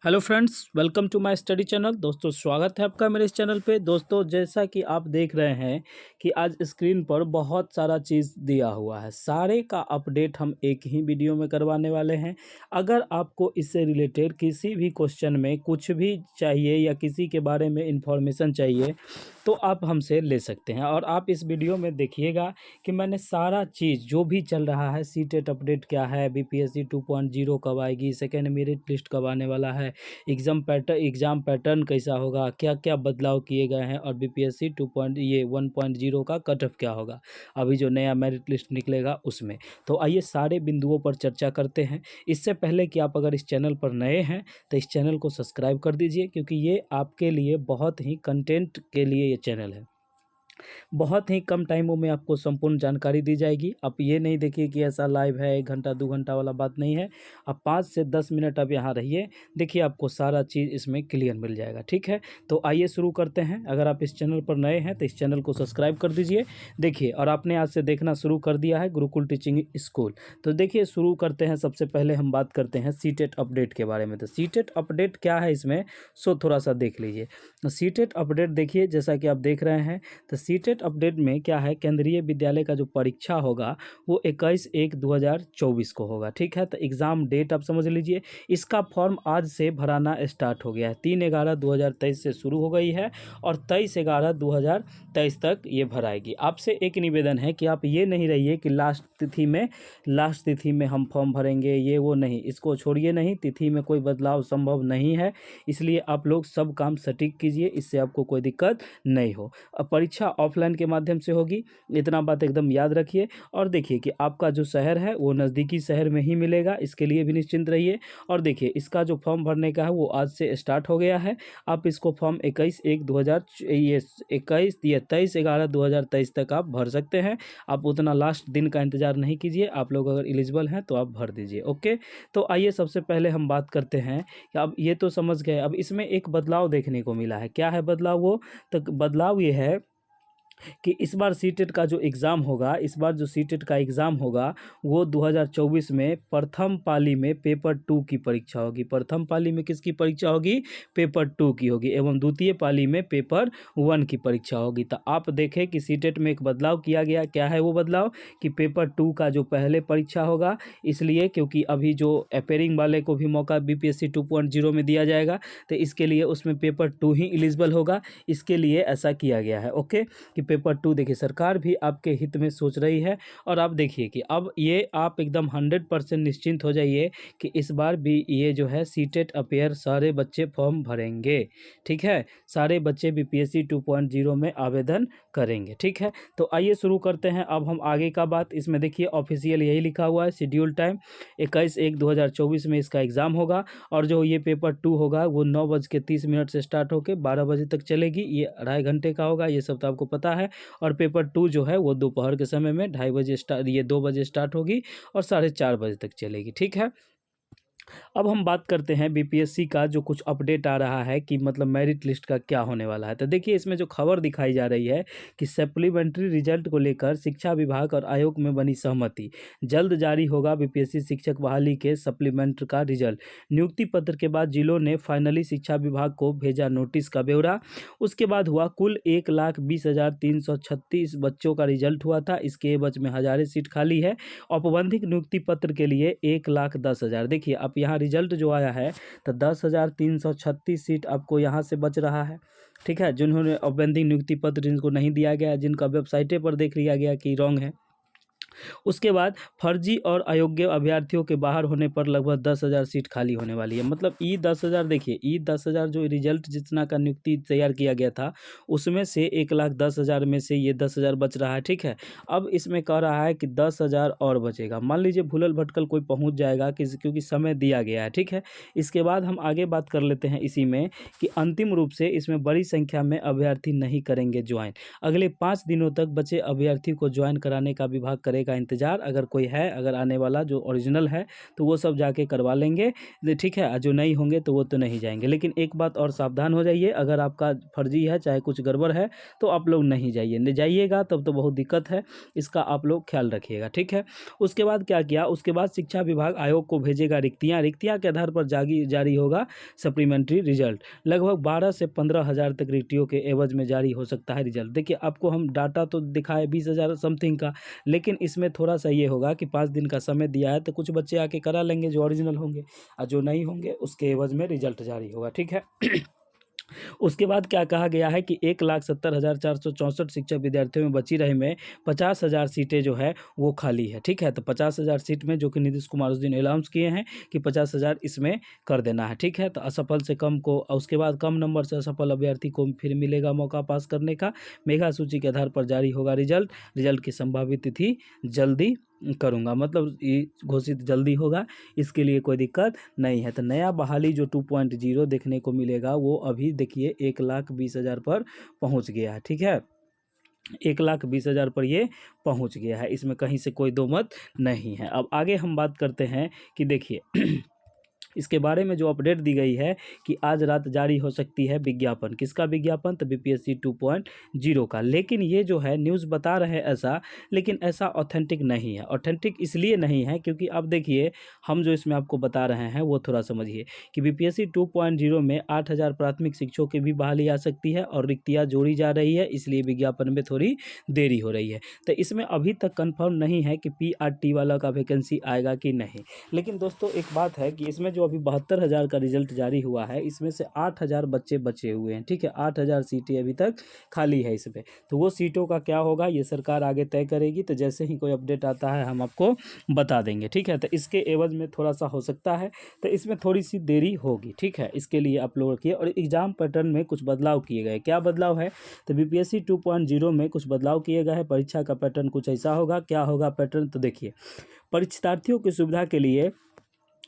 Hello friends, welcome to my study channel. दोस्तों, स्वागत है आपका मेरे इस चैनल पे। दोस्तों, जैसा कि आप देख रहे हैं कि आज स्क्रीन पर बहुत सारा चीज़ दिया हुआ है। सारे का अपडेट हम एक ही वीडियो में करवाने वाले हैं। अगर आपको इससे रिलेटेड किसी भी क्वेश्चन में कुछ भी चाहिए या किसी के बारे में इंफॉर्मेशन चाहिए तो आप हमसे ले सकते हैं। और आप इस वीडियो में देखिएगा कि मैंने सारा चीज़ जो भी चल रहा है, सीटेट अपडेट क्या है, बीपीएससी 2.0 कब आएगी, सेकेंड मेरिट लिस्ट कब आने वाला है, एग्ज़ाम पैटर्न कैसा होगा, क्या क्या बदलाव किए गए हैं, और बीपीएससी 1.0 का कट ऑफ क्या होगा अभी जो नया मेरिट लिस्ट निकलेगा उसमें। तो आइए सारे बिंदुओं पर चर्चा करते हैं। इससे पहले कि आप अगर इस चैनल पर नए हैं तो इस चैनल को सब्सक्राइब कर दीजिए, क्योंकि ये आपके लिए बहुत ही कंटेंट के लिए ये चैनल है। बहुत ही कम टाइमों में आपको संपूर्ण जानकारी दी जाएगी। आप ये नहीं देखिए कि ऐसा लाइव है 1 घंटा 2 घंटा वाला बात नहीं है। आप 5 से 10 मिनट आप यहाँ रहिए, देखिए आपको सारा चीज़ इसमें क्लियर मिल जाएगा। ठीक है, तो आइए शुरू करते हैं। अगर आप इस चैनल पर नए हैं तो इस चैनल को सब्सक्राइब कर दीजिए। देखिए, और आपने आज से देखना शुरू कर दिया है गुरुकुल टीचिंग स्कूल। तो देखिए, शुरू करते हैं। सबसे पहले हम बात करते हैं सीटेट अपडेट के बारे में। तो सीटेट अपडेट क्या है इसमें, सो थोड़ा सा देख लीजिए। सीटेट अपडेट देखिए, जैसा कि आप देख रहे हैं, तो सीटेट अपडेट में क्या है, केंद्रीय विद्यालय का जो परीक्षा होगा वो 21/1/2024 को होगा। ठीक है, तो एग्ज़ाम डेट आप समझ लीजिए। इसका फॉर्म आज से भराना स्टार्ट हो गया है। 3/11/2023 से शुरू हो गई है और 23/11/2023 तक ये भराएगी। आपसे एक निवेदन है कि आप ये नहीं रहिए कि लास्ट तिथि में हम फॉर्म भरेंगे, ये वो नहीं, इसको छोड़िए नहीं। तिथि में कोई बदलाव संभव नहीं है, इसलिए आप लोग सब काम सटीक कीजिए, इससे आपको कोई दिक्कत नहीं हो। अब परीक्षा ऑफलाइन के माध्यम से होगी, इतना बात एकदम याद रखिए। और देखिए कि आपका जो शहर है वो नज़दीकी शहर में ही मिलेगा, इसके लिए भी निश्चिंत रहिए। और देखिए, इसका जो फॉर्म भरने का है वो आज से स्टार्ट हो गया है। आप इसको फॉर्म 23/11/2023 तक आप भर सकते हैं। आप उतना लास्ट दिन का इंतज़ार नहीं कीजिए, आप लोग अगर एलिजिबल हैं तो आप भर दीजिए। ओके, तो आइए सबसे पहले हम बात करते हैं कि अब ये तो समझ गए, अब इसमें एक बदलाव देखने को मिला है। क्या है बदलाव? वो तो बदलाव ये है कि इस बार सीटेट का जो एग्ज़ाम होगा, इस बार जो सीटेट का एग्ज़ाम होगा वो 2024 में प्रथम पाली में पेपर 2 की परीक्षा होगी। प्रथम पाली में किसकी परीक्षा होगी? पेपर 2 की होगी, एवं द्वितीय पाली में पेपर 1 की परीक्षा होगी। तो आप देखें कि सीटेट में एक बदलाव किया गया। क्या है वो बदलाव? कि पेपर 2 का जो पहले परीक्षा होगा, इसलिए क्योंकि अभी जो अपेयरिंग वाले को भी मौका बीपीएससी 2.0 में दिया जाएगा, तो इसके लिए उसमें पेपर 2 ही एलिजिबल होगा, इसके लिए ऐसा किया गया है। ओके, कि पेपर 2 देखिए सरकार भी आपके हित में सोच रही है। और आप देखिए कि अब ये आप एकदम 100% निश्चिंत हो जाइए कि इस बार भी ये जो है सीटेट अपेयर सारे बच्चे फॉर्म भरेंगे। ठीक है, सारे बच्चे बीपीएससी 2.0 में आवेदन करेंगे। ठीक है, तो आइए शुरू करते हैं अब हम आगे का बात। इसमें देखिए ऑफिशियल यही लिखा हुआ है, शेड्यूल टाइम 21/1/2024 में इसका एग्ज़ाम होगा। और जो ये पेपर 2 होगा वो 9:30 से स्टार्ट होकर 12 बजे तक चलेगी। ये 2.5 घंटे का होगा, ये सब तो आपको पता है। और पेपर 2 जो है वो दोपहर के समय में 2 बजे स्टार्ट होगी और 4:30 बजे तक चलेगी। ठीक है, अब हम बात करते हैं बीपीएससी का जो कुछ अपडेट आ रहा है कि मतलब मेरिट लिस्ट का क्या होने वाला है। तो देखिए, इसमें जो खबर दिखाई जा रही है कि सप्लीमेंट्री रिजल्ट को लेकर शिक्षा विभाग और आयोग में बनी सहमति, जल्द जारी होगा बीपीएससी शिक्षक बहाली के सप्लीमेंट्री का रिजल्ट। नियुक्ति पत्र के बाद जिलों ने फाइनली शिक्षा विभाग को भेजा नोटिस का ब्यौरा। उसके बाद हुआ कुल 1,20,336 बच्चों का रिजल्ट हुआ था। इसके एवज में हजारे सीट खाली है। औपबंधिक नियुक्ति पत्र के लिए 1,10,000। देखिए, आप यहाँ रिजल्ट जो आया है तो 10,336 सीट आपको यहाँ से बच रहा है। ठीक है, जिन्होंने औपबंधिक नियुक्ति पत्र जिनको नहीं दिया गया, जिनका वेबसाइटे पर देख लिया गया कि रॉन्ग है। उसके बाद फर्जी और अयोग्य अभ्यर्थियों के बाहर होने पर लगभग 10,000 सीट खाली होने वाली है। मतलब ई 10,000, देखिए ई 10,000 जो रिजल्ट जितना का नियुक्ति तैयार किया गया था उसमें से 1,10,000 में से ये 10,000 बच रहा है। ठीक है, अब इसमें कह रहा है कि 10,000 और बचेगा। मान लीजिए भूलल भटकल कोई पहुंच जाएगा क्योंकि समय दिया गया है। ठीक है, इसके बाद हम आगे बात कर लेते हैं इसी में कि अंतिम रूप से इसमें बड़ी संख्या में अभ्यर्थी नहीं करेंगे ज्वाइन। अगले 5 दिनों तक बचे अभ्यर्थी को ज्वाइन कराने का विभाग करेगा का इंतज़ार, अगर कोई है अगर आने वाला जो ओरिजिनल है तो वो सब जाके करवा लेंगे, ठीक है। जो नहीं होंगे तो वो तो नहीं जाएंगे। लेकिन एक बात और सावधान हो जाइए, अगर आपका फर्जी है चाहे कुछ गड़बड़ है तो आप लोग नहीं जाइए, नहीं जाइएगा तब तो बहुत दिक्कत है, इसका आप लोग ख्याल रखिएगा, ठीक है। उसके बाद क्या किया, उसके बाद शिक्षा विभाग आयोग को भेजेगा रिक्तियाँ, रिक्तियाँ के आधार पर जारी होगा सप्लीमेंट्री रिजल्ट। लगभग 12 से 15,000 तक रिक्तियों के एवज में जारी हो सकता है रिजल्ट। देखिए आपको हम डाटा तो दिखाए 20,000 समथिंग का, लेकिन इसमें थोड़ा सा ये होगा कि 5 दिन का समय दिया है तो कुछ बच्चे आके करा लेंगे जो ओरिजिनल होंगे, और जो नहीं होंगे उसके एवज में रिजल्ट जारी होगा, ठीक है। उसके बाद क्या कहा गया है कि 1,70,464 शिक्षक विद्यार्थियों में बची रही में 50,000 सीटें जो है वो खाली है, ठीक है। तो 50,000 सीट में जो कि नीतीश कुमार उस दिन अनाउंस किए हैं कि 50,000 इसमें कर देना है, ठीक है। तो असफल से कम को, उसके बाद कम नंबर से असफल अभ्यर्थी को फिर मिलेगा मौका पास करने का। मेगा सूची के आधार पर जारी होगा रिजल्ट, रिजल्ट की संभावित तिथि जल्दी करूँगा, मतलब ये घोषित जल्दी होगा, इसके लिए कोई दिक्कत नहीं है। तो नया बहाली जो 2.0 देखने को मिलेगा वो अभी देखिए 1,20,000 पर पहुंच गया है, ठीक है। 1,20,000 पर ये पहुंच गया है, इसमें कहीं से कोई दो मत नहीं है। अब आगे हम बात करते हैं कि देखिए इसके बारे में जो अपडेट दी गई है कि आज रात जारी हो सकती है विज्ञापन, किसका विज्ञापन, तो बीपीएससी 2.0 का। लेकिन ये जो है न्यूज़ बता रहे हैं ऐसा, लेकिन ऐसा ऑथेंटिक नहीं है। ऑथेंटिक इसलिए नहीं है क्योंकि अब देखिए हम जो इसमें आपको बता रहे हैं वो थोड़ा समझिए कि बीपीएससी 2.0 में 8,000 प्राथमिक शिक्षकों की भी बहाली आ सकती है और रिक्तियाँ जोड़ी जा रही है, इसलिए विज्ञापन में थोड़ी देरी हो रही है। तो इसमें अभी तक कन्फर्म नहीं है कि पीआरटी वाला का वैकेंसी आएगा कि नहीं। लेकिन दोस्तों एक बात है कि इसमें जो अभी 72,000 का रिजल्ट जारी हुआ है, इसमें से 8,000 बच्चे बचे हुए हैं, ठीक है। 8,000 सीटें अभी तक खाली है इसमें, तो वो सीटों का क्या होगा ये सरकार आगे तय करेगी। तो जैसे ही कोई अपडेट आता है हम आपको बता देंगे, ठीक है। तो इसके एवज में थोड़ा सा हो सकता है, तो इसमें थोड़ी सी देरी होगी, ठीक है। इसके लिए आप लोग रखिए। और एग्जाम पैटर्न में कुछ बदलाव किए गए, क्या बदलाव है, तो बीपीएससी 2.0 में कुछ बदलाव किए गए हैं। परीक्षा का पैटर्न कुछ ऐसा होगा, क्या होगा पैटर्न, तो देखिए परीक्षार्थियों की सुविधा के लिए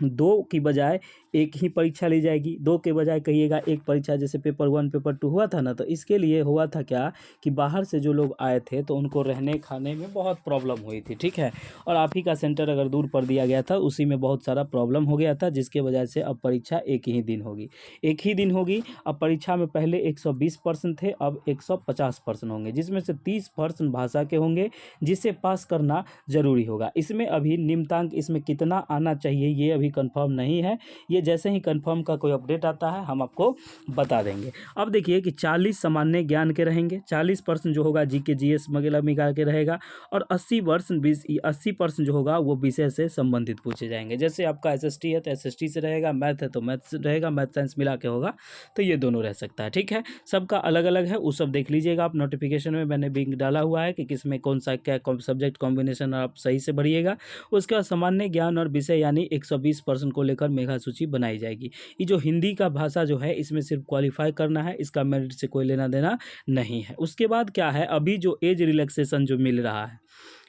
2 की बजाय एक ही परीक्षा ली जाएगी। 2 के बजाय कहिएगा एक परीक्षा, जैसे पेपर 1 पेपर 2 हुआ था ना, तो इसके लिए हुआ था क्या कि बाहर से जो लोग आए थे तो उनको रहने खाने में बहुत प्रॉब्लम हुई थी, ठीक है। और आप ही का सेंटर अगर दूर पड़ दिया गया था उसी में बहुत सारा प्रॉब्लम हो गया था, जिसके वजह से अब परीक्षा एक ही दिन होगी, एक ही दिन होगी। अब परीक्षा में पहले 120% थे, अब 150% होंगे, जिसमें से 30% भाषा के होंगे, जिसे पास करना जरूरी होगा। इसमें अभी निम्नांक इसमें कितना आना चाहिए ये अभी कंफर्म नहीं है, ये जैसे ही कंफर्म का कोई अपडेट आता है हम आपको बता देंगे। अब देखिए कि 40 सामान्य ज्ञान के रहेंगे, 40% जो होगा जीके जीएस वगैरह मिला के रहेगा, और 80% जो होगा वो विषय से संबंधित पूछे जाएंगे। जैसे आपका एसएसटी है तो एसएसटी से रहेगा, मैथ है तो मैथ से रहेगा, मैथ साइंस मिला के होगा, तो ये दोनों रह सकता है, ठीक है। सबका अलग अलग है, वो सब देख लीजिएगा आप, नोटिफिकेशन में मैंने भी डाला हुआ है कि किस में कौन सा क्या सब्जेक्ट कॉम्बिनेशन आप सही से भरिएगा। उसके बाद सामान्य ज्ञान और विषय यानी 120% को लेकर मेगा सूची बनाई जाएगी। ये जो हिंदी का भाषा जो है इसमें सिर्फ क्वालिफाई करना है, इसका मेरिट से कोई लेना देना नहीं है। उसके बाद क्या है, अभी जो एज रिलैक्सेशन जो मिल रहा है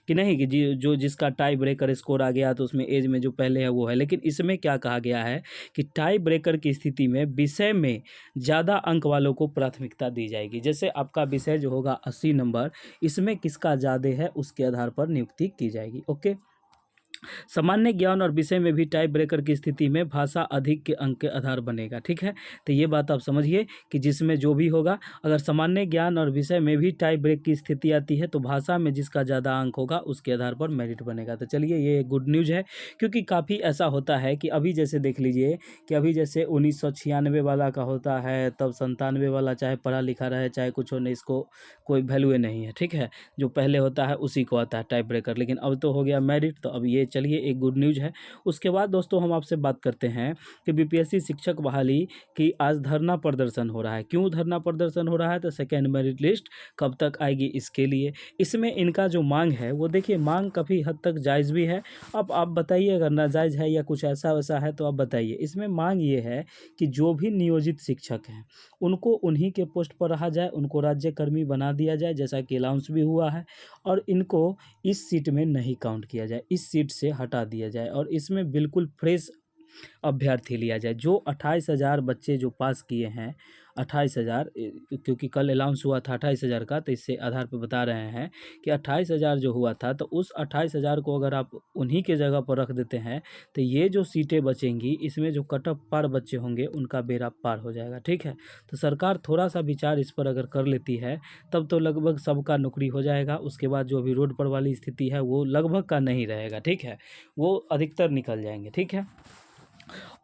कि नहीं, कि जो जिसका टाई ब्रेकर स्कोर आ गया तो उसमें एज में जो पहले है वो है, लेकिन इसमें क्या कहा गया है कि टाई ब्रेकर की स्थिति में विषय में ज़्यादा अंक वालों को प्राथमिकता दी जाएगी। जैसे आपका विषय जो होगा 80 नंबर, इसमें किसका ज़्यादा है उसके आधार पर नियुक्ति की जाएगी, ओके। सामान्य ज्ञान और विषय में भी टाई ब्रेकर की स्थिति में भाषा अधिक के अंक के आधार बनेगा, ठीक है। तो ये बात आप समझिए कि जिसमें जो भी होगा, अगर सामान्य ज्ञान और विषय में भी टाई ब्रेक की स्थिति आती है तो भाषा में जिसका ज़्यादा अंक होगा उसके आधार पर मेरिट बनेगा। तो चलिए ये गुड न्यूज़ है, क्योंकि काफ़ी ऐसा होता है कि अभी जैसे देख लीजिए कि अभी जैसे 1996 वाला का होता है, तब 97 वाला, चाहे पढ़ा लिखा रहे चाहे कुछ हो नहीं, इसको कोई वैल्यू नहीं है, ठीक है। जो पहले होता है उसी को आता है टाई ब्रेकर, लेकिन अब तो हो गया मेरिट, तो अब ये चलिए एक गुड न्यूज़ है। उसके बाद दोस्तों हम आपसे बात करते हैं कि बीपीएससी शिक्षक बहाली की आज धरना प्रदर्शन हो रहा है। क्यों धरना प्रदर्शन हो रहा है, तो सेकेंड मेरिट लिस्ट कब तक आएगी इसके लिए। इसमें इनका जो मांग है वो देखिए मांग काफ़ी हद तक जायज़ भी है। अब आप बताइए अगर नाजायज़ है या कुछ ऐसा वैसा है तो आप बताइए। इसमें मांग ये है कि जो भी नियोजित शिक्षक हैं उनको उन्हीं के पोस्ट पर रखा जाए, उनको राज्यकर्मी बना दिया जाए, जैसा कि अलाउंस भी हुआ है, और इनको इस सीट में नहीं काउंट किया जाए, इस सीट से हटा दिया जाए, और इसमें बिल्कुल फ्रेश अभ्यर्थी लिया जाए। जो 28,000 बच्चे जो पास किए हैं, 28,000, क्योंकि कल अनाउंस हुआ था 28,000 का, तो इससे आधार पर बता रहे हैं कि 28,000 जो हुआ था, तो उस 28,000 को अगर आप उन्हीं के जगह पर रख देते हैं तो ये जो सीटें बचेंगी इसमें जो कट ऑफ पार बच्चे होंगे उनका बेड़ा पार हो जाएगा। ठीक है, तो सरकार थोड़ा सा विचार इस पर अगर कर लेती है तब तो लगभग सबका नौकरी हो जाएगा। उसके बाद जो अभी रोड पर वाली स्थिति है वो लगभग का नहीं रहेगा। ठीक है, वो अधिकतर निकल जाएंगे। ठीक है,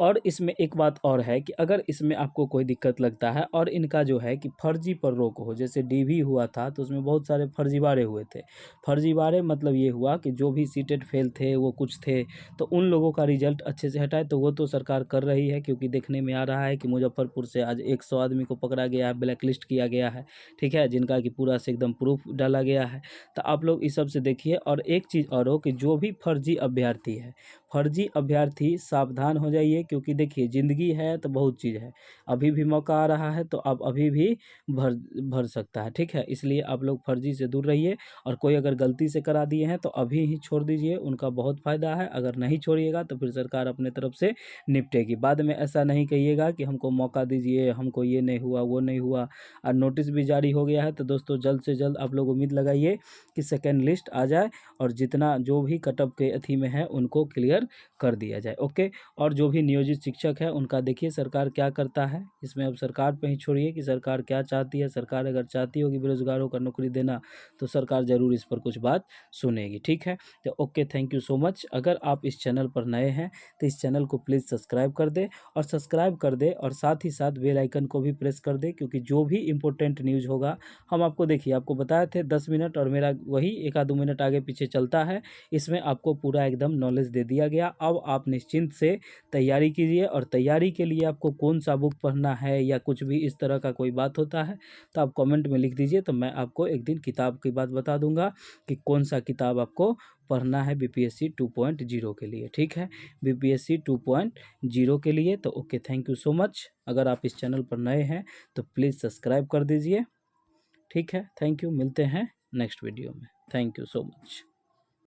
और इसमें एक बात और है कि अगर इसमें आपको कोई दिक्कत लगता है और इनका जो है कि फर्जी पर रोक हो, जैसे डीवी हुआ था तो उसमें बहुत सारे फर्जीवाड़े हुए थे। फर्जीवाड़े मतलब ये हुआ कि जो भी सीटेट फेल थे वो कुछ थे, तो उन लोगों का रिजल्ट अच्छे से हटाए, तो वो तो सरकार कर रही है, क्योंकि देखने में आ रहा है कि मुजफ्फरपुर से आज 100 आदमी को पकड़ा गया है, ब्लैक लिस्ट किया गया है। ठीक है, जिनका कि पूरा से एकदम प्रूफ डाला गया है। तो आप लोग इस सब से देखिए। और एक चीज़ और हो कि जो भी फर्जी अभ्यर्थी है, फर्जी अभ्यर्थी सावधान हो जाइए, क्योंकि देखिए ज़िंदगी है तो बहुत चीज़ है। अभी भी मौका आ रहा है तो आप अभी भी भर भर सकता है। ठीक है, इसलिए आप लोग फर्जी से दूर रहिए। और कोई अगर गलती से करा दिए हैं तो अभी ही छोड़ दीजिए, उनका बहुत फ़ायदा है। अगर नहीं छोड़िएगा तो फिर सरकार अपने तरफ से निपटेगी। बाद में ऐसा नहीं कहिएगा कि हमको मौका दीजिए, हमको ये नहीं हुआ वो नहीं हुआ। और नोटिस भी जारी हो गया है, तो दोस्तों जल्द से जल्द आप लोग उम्मीद लगाइए कि सेकेंड लिस्ट आ जाए और जितना जो भी कटअप के अथी में है उनको क्लियर कर दिया जाए। ओके, और जो भी नियोजित शिक्षक है उनका देखिए सरकार क्या करता है। इसमें अब सरकार पे ही छोड़िए कि सरकार क्या चाहती है। सरकार अगर चाहती होगी बेरोजगारों का नौकरी देना तो सरकार ज़रूर इस पर कुछ बात सुनेगी। ठीक है, तो okay, thank you so much. अगर आप इस चैनल पर नए हैं तो इस चैनल को प्लीज़ सब्सक्राइब कर दे, और सब्सक्राइब कर दे और साथ ही साथ बेल आइकन को भी प्रेस कर दे, क्योंकि जो भी इंपॉर्टेंट न्यूज़ होगा हम आपको, देखिए आपको बताए थे 10 मिनट और मेरा वही 1 आध मिनट आगे पीछे चलता है। इसमें आपको पूरा एकदम नॉलेज दे दिया गया। अब आप निश्चिंत से तैयारी कीजिए, और तैयारी के लिए आपको कौन सा बुक पढ़ना है या कुछ भी इस तरह का कोई बात होता है तो आप कमेंट में लिख दीजिए, तो मैं आपको एक दिन किताब की बात बता दूंगा कि कौन सा किताब आपको पढ़ना है बीपीएससी 2.0 के लिए। ठीक है, बीपीएससी 2.0 के लिए। तो okay, thank you so much. अगर आप इस चैनल पर नए हैं तो प्लीज़ सब्सक्राइब कर दीजिए। ठीक है, थैंक यू। मिलते हैं नेक्स्ट वीडियो में। Thank you so much.